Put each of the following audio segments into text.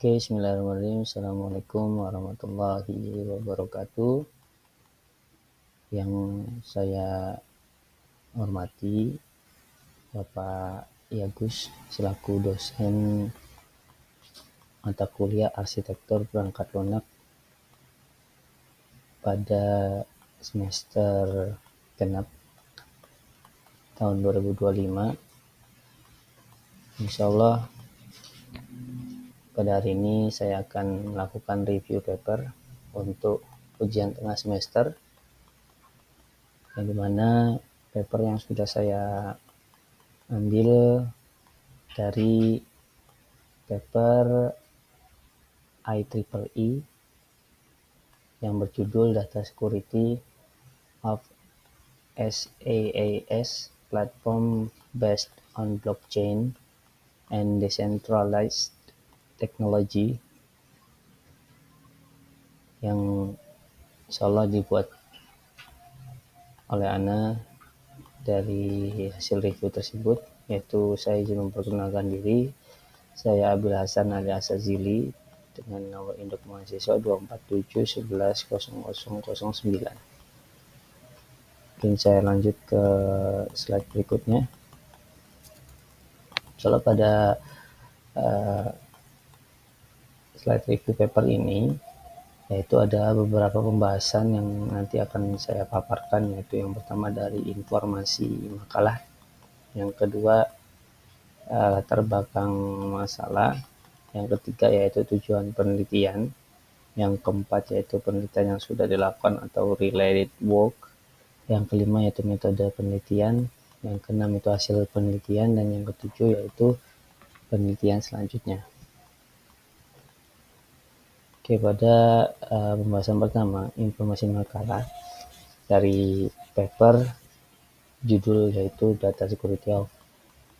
Oke, bismillahirrahmanirrahim. Assalamualaikum warahmatullahi wabarakatuh. Yang saya hormati Bapak Yagus selaku dosen mata kuliah Arsitektur Perangkat Lunak pada semester genap tahun 2025. Insyaallah pada hari ini saya akan melakukan review paper untuk ujian tengah semester, yang dimana paper yang sudah saya ambil dari paper IEEE yang berjudul Data Security of SaaS Platform Based on Blockchain and Decentralized Technology, yang insyaallah dibuat oleh Ana. Dari hasil review tersebut, yaitu saya izin memperkenalkan diri, saya Abil Hasan alias Azili dengan nomor induk mahasiswa 247110009. Mungkin saya lanjut ke slide berikutnya. Soalnya pada slide review paper ini, yaitu ada beberapa pembahasan yang nanti akan saya paparkan, yaitu yang pertama dari informasi makalah, yang kedua latar belakang masalah, yang ketiga yaitu tujuan penelitian, yang keempat yaitu penelitian yang sudah dilakukan atau related work, yang kelima yaitu metode penelitian, yang keenam itu hasil penelitian, dan yang ketujuh yaitu penelitian selanjutnya. Oke, pada pembahasan pertama, informasi makalah dari paper judul yaitu Data Security of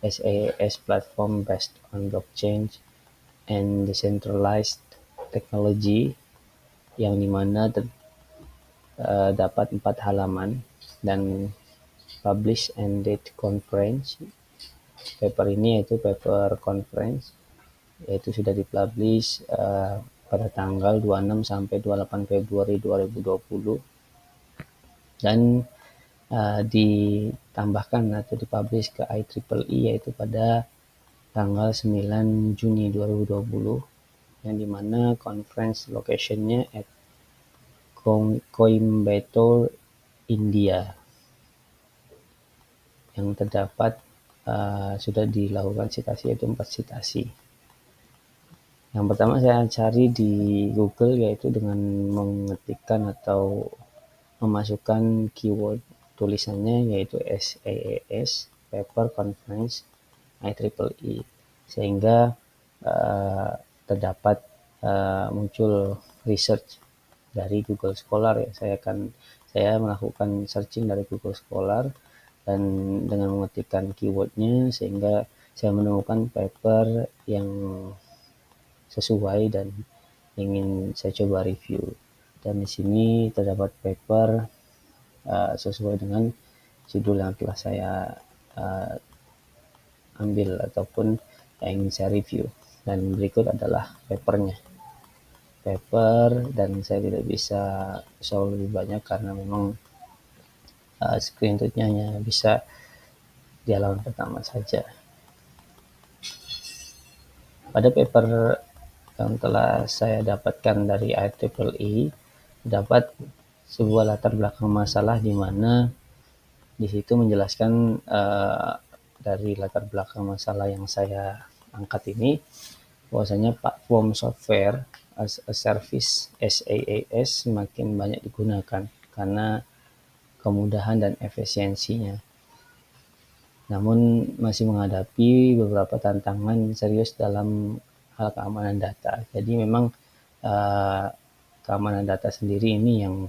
SaaS Platform Based on Blockchain and Decentralized Technology, yang dimana dapat 4 halaman dan publish and date conference. Paper ini yaitu paper conference, yaitu sudah dipublish pada tanggal 26 sampai 28 Februari 2020, dan ditambahkan atau dipublish ke IEEE yaitu pada tanggal 9 Juni 2020, yang dimana conference location-nya at Coimbatore, India, yang terdapat sudah dilakukan citasi, yaitu 4 citasi. Yang pertama saya cari di Google, yaitu dengan mengetikkan atau memasukkan keyword tulisannya yaitu SaaS Paper Conference IEEE, sehingga terdapat muncul research dari Google Scholar. Ya, saya melakukan searching dari Google Scholar dan dengan mengetikkan keywordnya, sehingga saya menemukan paper yang sesuai dan ingin saya coba review. Dan di sini terdapat paper sesuai dengan judul yang telah saya ambil ataupun yang ingin saya review. Dan berikut adalah paper, dan saya tidak bisa show lebih banyak karena memang screenshotnya hanya bisa di halaman pertama saja. Pada paper yang telah saya dapatkan dari IEEE, dapat sebuah latar belakang masalah, di mana di situ menjelaskan dari latar belakang masalah yang saya angkat ini, bahwasanya platform software as a service SaaS semakin banyak digunakan karena kemudahan dan efisiensinya, namun masih menghadapi beberapa tantangan serius dalam hal keamanan data. Jadi memang keamanan data sendiri ini yang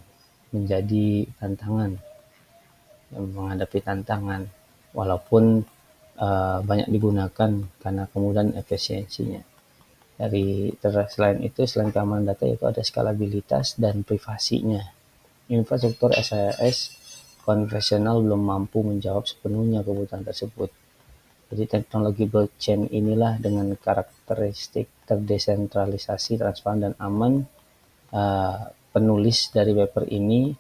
menjadi tantangan, yang menghadapi tantangan, walaupun banyak digunakan karena kemudahan efisiensinya. Selain keamanan data, itu ada skalabilitas dan privasinya. Infrastruktur SaaS konvensional belum mampu menjawab sepenuhnya kebutuhan tersebut. Jadi teknologi blockchain inilah dengan karakteristik terdesentralisasi, transparan, dan aman, penulis dari paper ini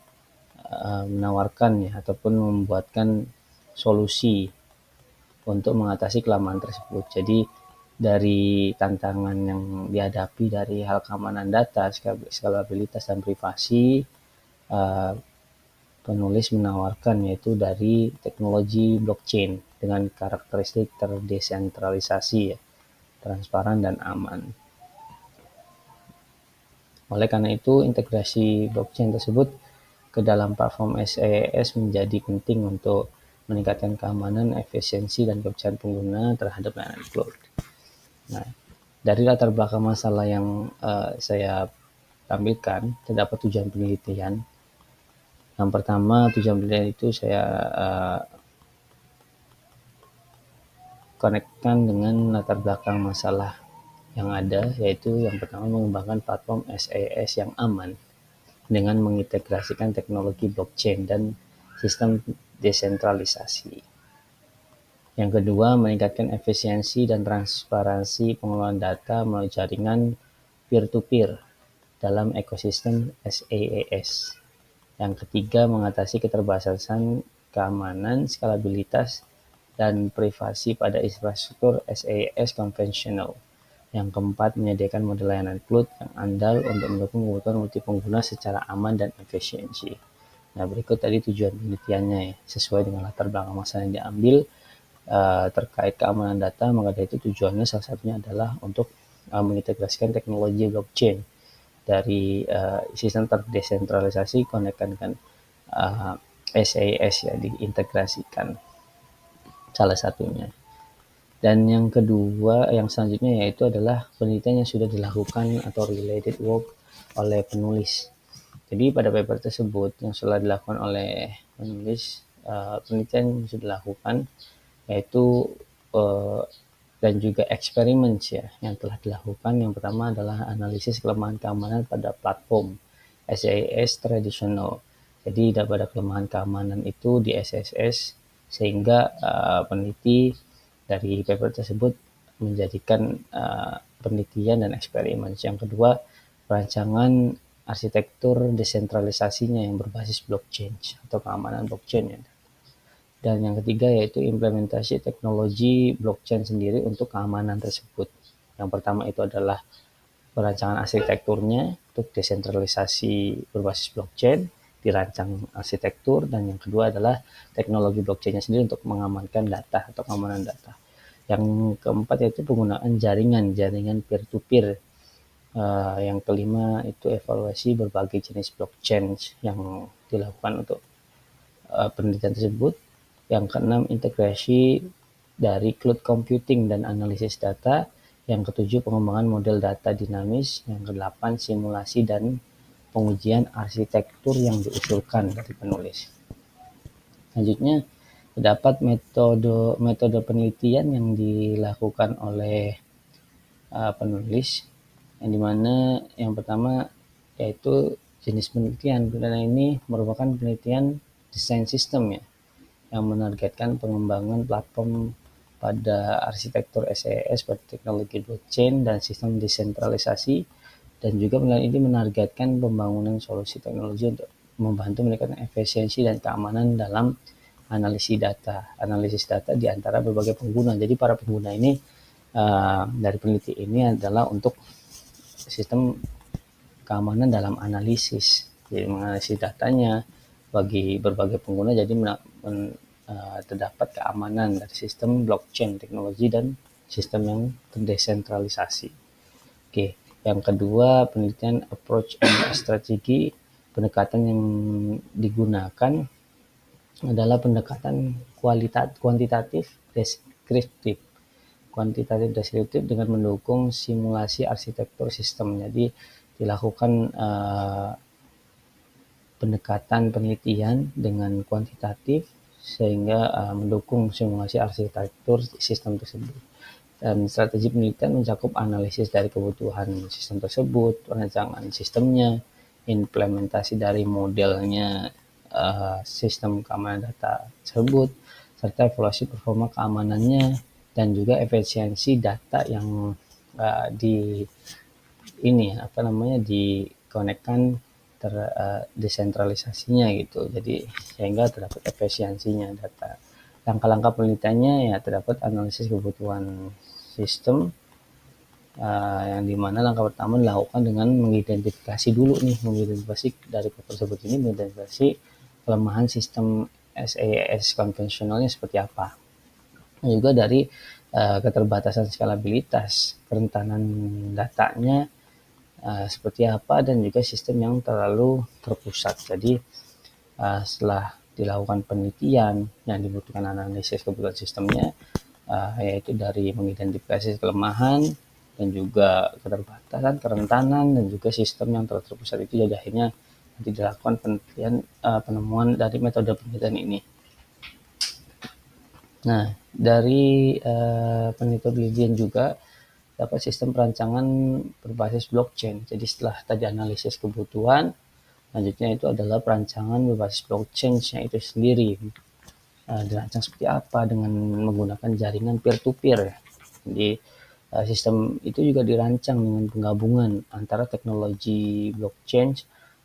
menawarkan ya, ataupun membuatkan solusi untuk mengatasi kelemahan tersebut. Jadi dari tantangan yang dihadapi dari hal keamanan data, skalabilitas, dan privasi, penulis menawarkan yaitu dari teknologi blockchain dengan karakteristik terdesentralisasi, ya, transparan, dan aman. Oleh karena itu, integrasi blockchain tersebut ke dalam platform SaaS menjadi penting untuk meningkatkan keamanan, efisiensi, dan kepercayaan pengguna terhadap layanan cloud. Nah, dari latar belakang masalah yang saya tampilkan, terdapat tujuan penelitian. Yang pertama, tujuan penelitian itu saya konekkan dengan latar belakang masalah yang ada, yaitu yang pertama mengembangkan platform SaaS yang aman dengan mengintegrasikan teknologi blockchain dan sistem desentralisasi. Yang kedua, meningkatkan efisiensi dan transparansi pengelolaan data melalui jaringan peer-to-peer dalam ekosistem SaaS. Yang ketiga, mengatasi keterbatasan keamanan, skalabilitas, dan privasi pada infrastruktur SaaS konvensional. Yang keempat, menyediakan model layanan cloud yang andal untuk mendukung kebutuhan multipengguna secara aman dan efisiensi. Nah, berikut tadi tujuan penelitiannya ya, sesuai dengan latar belakang masalah yang diambil terkait keamanan data. Maka dari itu tujuannya salah satunya adalah untuk mengintegrasikan teknologi blockchain dari sistem terdesentralisasi konekkan dengan SaaS ya, diintegrasikan salah satunya. Dan yang kedua, yang selanjutnya yaitu adalah penelitian yang sudah dilakukan atau related work oleh penulis. Jadi pada paper tersebut yang sudah dilakukan oleh penulis, penelitian yang sudah dilakukan yaitu dan juga eksperimen ya yang telah dilakukan. Yang pertama adalah analisis kelemahan keamanan pada platform SaaS tradisional. Jadi pada kelemahan keamanan itu di SaaS, sehingga peneliti dari paper tersebut menjadikan penelitian dan eksperimen. Yang kedua, perancangan arsitektur desentralisasinya yang berbasis blockchain atau keamanan blockchain ya. Dan yang ketiga yaitu implementasi teknologi blockchain sendiri untuk keamanan tersebut. Yang pertama itu adalah perancangan arsitekturnya untuk desentralisasi berbasis blockchain, dirancang arsitektur, dan yang kedua adalah teknologi blockchainnya sendiri untuk mengamankan data atau keamanan data. Yang keempat yaitu penggunaan jaringan peer-to-peer. Yang kelima itu evaluasi berbagai jenis blockchain yang dilakukan untuk penelitian tersebut. Yang keenam, integrasi dari cloud computing dan analisis data. Yang ketujuh, pengembangan model data dinamis. Yang kedelapan, simulasi dan pengujian arsitektur yang diusulkan dari penulis. Selanjutnya, terdapat metode penelitian yang dilakukan oleh penulis, yang dimana yang pertama yaitu jenis penelitian. Penelitian ini merupakan penelitian desain sistem ya, yang menargetkan pengembangan platform pada arsitektur SaaS pada teknologi blockchain dan sistem desentralisasi, dan juga penelitian ini menargetkan pembangunan solusi teknologi untuk membantu meningkatkan efisiensi dan keamanan dalam analisis data di antara berbagai pengguna. Jadi para pengguna ini dari peneliti ini adalah untuk sistem keamanan dalam analisis, jadi menganalisis datanya bagi berbagai pengguna, jadi terdapat keamanan dari sistem blockchain teknologi dan sistem yang terdesentralisasi. Oke, yang kedua penelitian approach and strategi. Pendekatan yang digunakan adalah pendekatan kuantitatif deskriptif dengan mendukung simulasi arsitektur sistem. Jadi dilakukan pendekatan penelitian dengan kuantitatif sehingga mendukung simulasi arsitektur sistem tersebut. Dan strategi penelitian mencakup analisis dari kebutuhan sistem tersebut, perancangan sistemnya, implementasi dari modelnya sistem keamanan data tersebut, serta evaluasi performa keamanannya dan juga efisiensi data yang dikonekkan desentralisasinya gitu. Jadi sehingga terdapat efisiensinya data. Langkah-langkah penelitiannya ya terdapat analisis kebutuhan sistem, yang dimana langkah pertama dilakukan dengan mengidentifikasi dari paper tersebut ini, mengidentifikasi kelemahan sistem SAS konvensionalnya seperti apa. Dan juga dari keterbatasan skalabilitas, kerentanan datanya seperti apa, dan juga sistem yang terlalu terpusat. Jadi setelah dilakukan penelitian yang dibutuhkan analisis kebutuhan sistemnya, yaitu dari mengidentifikasi kelemahan dan juga keterbatasan, kerentanan, dan juga sistem yang terlalu terpusat itu, jadi akhirnya nanti dilakukan penelitian, penemuan dari metode penelitian ini. Nah, dari penelitian juga dapat sistem perancangan berbasis blockchain. Jadi setelah tadi analisis kebutuhan, selanjutnya itu adalah perancangan berbasis blockchain-nya itu sendiri. Dirancang seperti apa dengan menggunakan jaringan peer-to-peer. Jadi sistem itu juga dirancang dengan penggabungan antara teknologi blockchain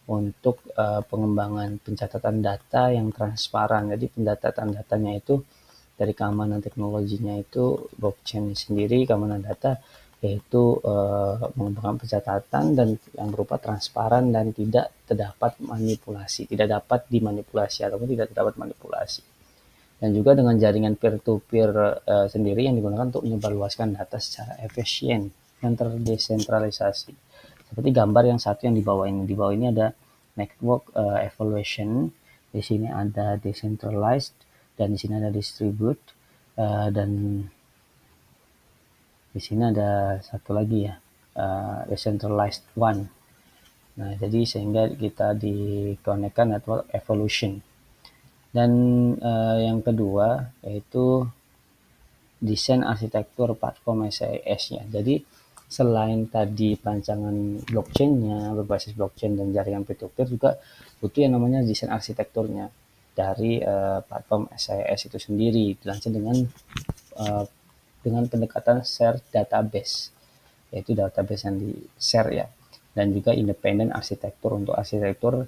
untuk pengembangan pencatatan data yang transparan. Jadi pencatatan datanya itu dari keamanan teknologinya itu blockchain sendiri, keamanan data, yaitu mengembangkan pencatatan dan yang berupa transparan dan tidak terdapat manipulasi, tidak dapat dimanipulasi ataupun tidak terdapat manipulasi. Dan juga dengan jaringan peer-to-peer sendiri yang digunakan untuk menyebarluaskan data secara efisien dan terdesentralisasi. Seperti gambar yang satu yang di bawah ini. Di bawah ini ada network evaluation, di sini ada decentralized, dan di sini ada distribute, dan di sini ada satu lagi ya, decentralized one. Nah, jadi sehingga kita dikonekkan network evolution. Dan yang kedua yaitu desain arsitektur platform SAS-nya. Jadi selain tadi perancangan blockchain-nya berbasis blockchain dan jaringan peer-to-peer, juga butuh yang namanya desain arsitekturnya dari platform SAS itu sendiri, dilansir dengan pendekatan shared database, yaitu database yang di share ya, dan juga independent arsitektur untuk arsitektur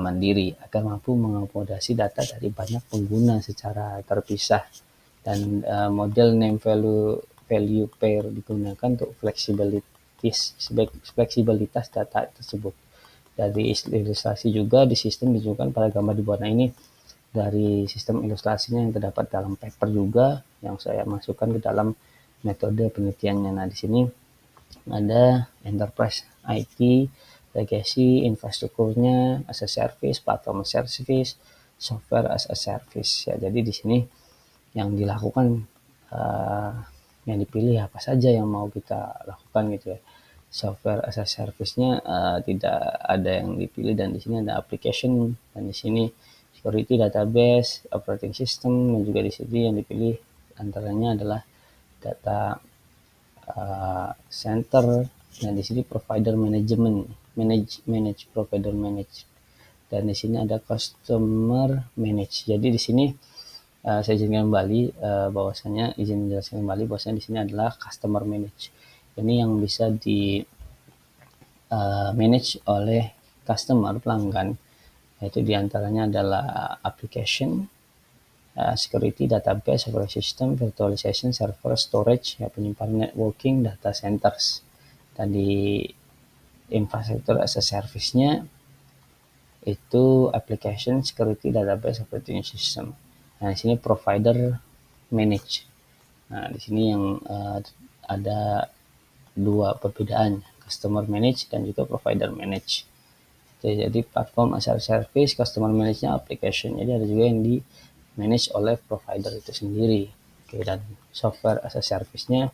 mandiri agar mampu mengakomodasi data dari banyak pengguna secara terpisah. Dan model name value pair digunakan untuk fleksibilitas data tersebut. Dari ilustrasi juga di sistem ditunjukkan pada gambar di bawah ini, dari sistem ilustrasinya yang terdapat dalam paper juga yang saya masukkan ke dalam metode penelitiannya. Nah, di sini ada enterprise IT, legacy, infrastrukturnya as a service, platform as a service, software as a service. Ya, jadi di sini yang dilakukan, yang dipilih apa saja yang mau kita lakukan gitu ya. Software as a service-nya tidak ada yang dipilih, dan di sini ada application, dan di sini security database, operating system, dan juga di sini yang dipilih antaranya adalah data center, dan di sini provider management, manage provider manage, dan di sini ada customer manage. Jadi di sini saya izinkan kembali izin menjelaskan kembali bahwasanya di sini adalah customer manage. Ini yang bisa di manage oleh customer, pelanggan, yaitu diantaranya adalah application, security, database, operating system, virtualization, server, storage, ya, penyimpanan, networking, data centers. Dan di infrastruktur as a service-nya itu application, security, database, operating system. Nah, di sini provider manage. Nah, di sini yang ada dua perbedaan, customer manage dan juga provider manage. Jadi platform as a service, customer manage-nya application. Jadi ada juga yang di manage oleh provider itu sendiri. Oke, dan software as a service-nya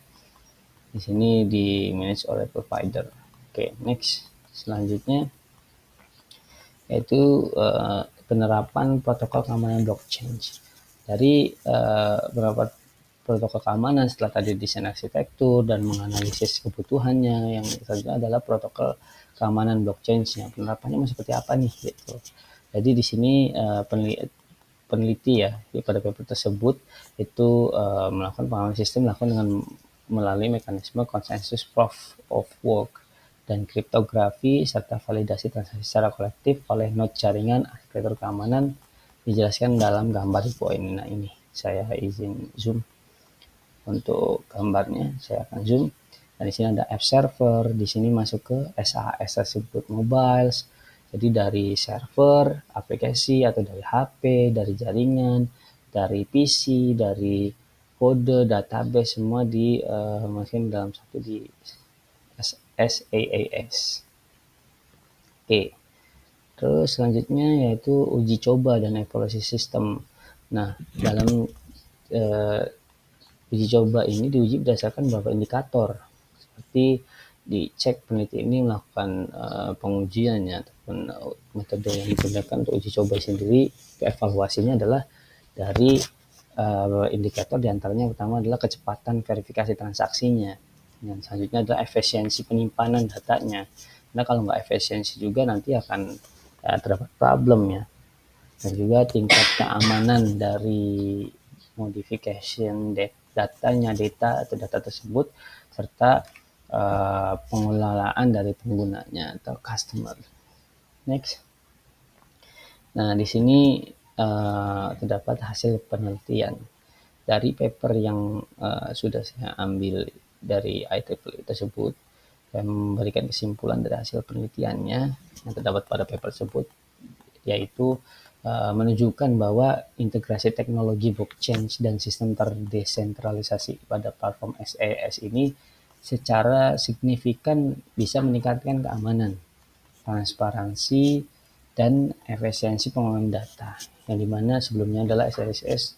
di sini di manage oleh provider. Oke, next. Selanjutnya yaitu penerapan protokol keamanan blockchain. Dari beberapa protokol keamanan setelah tadi desain arsitektur dan menganalisis kebutuhannya, yang selanjutnya adalah protokol keamanan blockchain. Penerapannya seperti apa nih gitu. Jadi di sini peneliti ya pada paper tersebut itu melakukan pengawasan sistem dilakukan dengan melalui mekanisme konsensus proof of work dan kriptografi serta validasi transaksi secara kolektif oleh node jaringan arsitektur keamanan dijelaskan dalam gambar di poin. Nah ini saya izin zoom untuk gambarnya, saya akan zoom. Nah, di sini ada app server, di sini masuk ke SAS tersebut mobiles. Jadi dari server, aplikasi atau dari HP, dari jaringan, dari PC, dari kode, database semua dimasukin dalam satu di SaaS. Oke. Terus selanjutnya yaitu uji coba dan evaluasi sistem. Nah, dalam uji coba ini diuji berdasarkan beberapa indikator seperti dicek peneliti ini melakukan pengujiannya ataupun metode yang digunakan untuk uji coba sendiri. Evaluasinya adalah dari indikator diantaranya pertama adalah kecepatan verifikasi transaksinya, dan selanjutnya adalah efisiensi penyimpanan datanya. Karena kalau nggak efisiensi juga nanti akan terdapat problem ya. Dan juga tingkat keamanan dari modification data atau data tersebut serta pengelolaan dari penggunanya atau customer. Next. Nah, di sini terdapat hasil penelitian dari paper yang sudah saya ambil dari IEEE tersebut. Saya memberikan kesimpulan dari hasil penelitiannya yang terdapat pada paper tersebut, yaitu menunjukkan bahwa integrasi teknologi blockchain dan sistem terdesentralisasi pada platform SaaS ini secara signifikan bisa meningkatkan keamanan, transparansi, dan efisiensi pengelolaan data, yang dimana sebelumnya adalah SaaS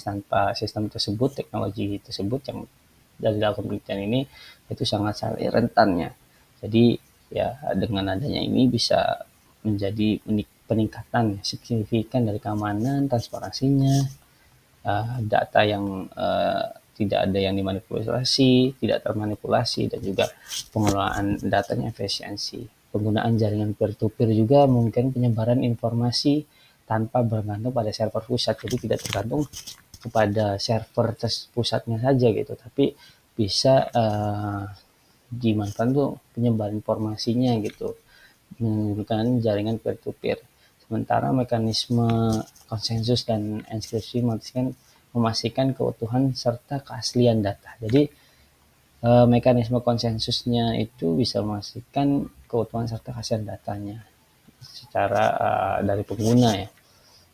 tanpa sistem tersebut, teknologi tersebut yang dari dalam penelitian ini itu sangat rentannya. Jadi ya dengan adanya ini bisa menjadi peningkatan signifikan dari keamanan, transparansinya, data yang tidak ada yang dimanipulasi, tidak termanipulasi, dan juga pengelolaan datanya efisiensi. Penggunaan jaringan peer-to-peer juga mungkin penyebaran informasi tanpa bergantung pada server pusat, jadi tidak tergantung kepada server pusatnya saja gitu, tapi bisa dimanfaatkan tuh penyebaran informasinya gitu menggunakan jaringan peer-to-peer. Sementara mekanisme konsensus dan inskripsi memastikan keutuhan serta keaslian data. Jadi mekanisme konsensusnya itu bisa memastikan keutuhan serta keaslian datanya secara dari pengguna ya.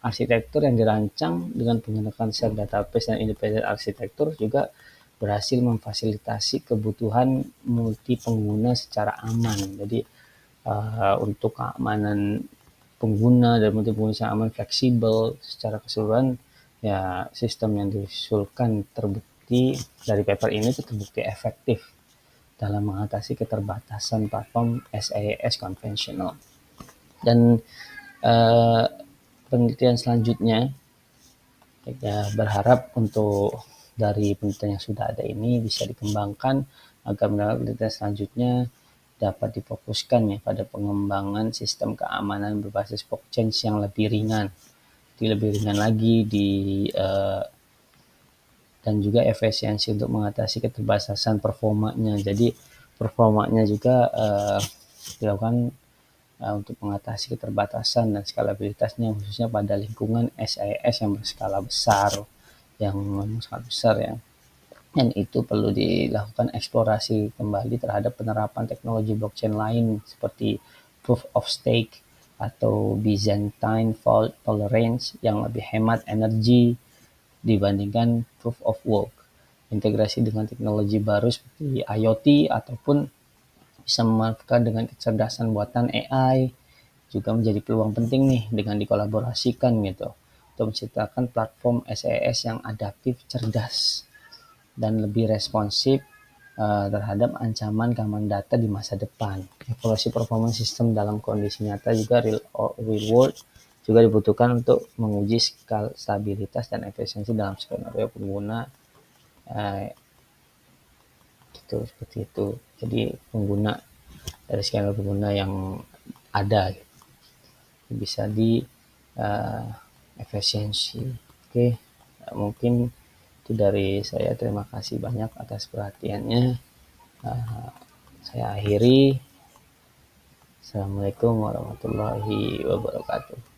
Arsitektur yang dirancang dengan penggunaan shared database dan independent arsitektur juga berhasil memfasilitasi kebutuhan multi pengguna secara aman. Jadi untuk keamanan pengguna dan multi pengguna secara aman fleksibel secara keseluruhan ya, sistem yang diusulkan terbukti dari paper ini terbukti efektif dalam mengatasi keterbatasan platform SaaS konvensional. Dan penelitian selanjutnya kita berharap untuk dari penelitian yang sudah ada ini bisa dikembangkan agar penelitian selanjutnya dapat difokuskan ya pada pengembangan sistem keamanan berbasis blockchain yang lebih ringan, lagi dan juga efisiensi untuk mengatasi keterbatasan performanya. Jadi performanya juga dilakukan untuk mengatasi keterbatasan dan skalabilitasnya khususnya pada lingkungan SaaS yang berskala besar, yang memang sangat besar ya. Dan itu perlu dilakukan eksplorasi kembali terhadap penerapan teknologi blockchain lain seperti proof of stake atau Byzantine fault tolerance yang lebih hemat energi dibandingkan proof of work. Integrasi dengan teknologi baru seperti IoT ataupun bisa memanfaatkan dengan kecerdasan buatan AI juga menjadi peluang penting nih dengan dikolaborasikan gitu untuk menciptakan platform SaaS yang adaptif, cerdas, dan lebih responsif terhadap ancaman keamanan data di masa depan. Evaluasi performance sistem dalam kondisi nyata juga real world juga dibutuhkan untuk menguji stabilitas dan efisiensi dalam skenario pengguna gitu, seperti itu. Jadi pengguna dari skenario pengguna yang ada gitu, bisa di efisiensi. Oke, mungkin itu dari saya. Terima kasih banyak atas perhatiannya. Uh, saya akhiri. Assalamualaikum warahmatullahi wabarakatuh.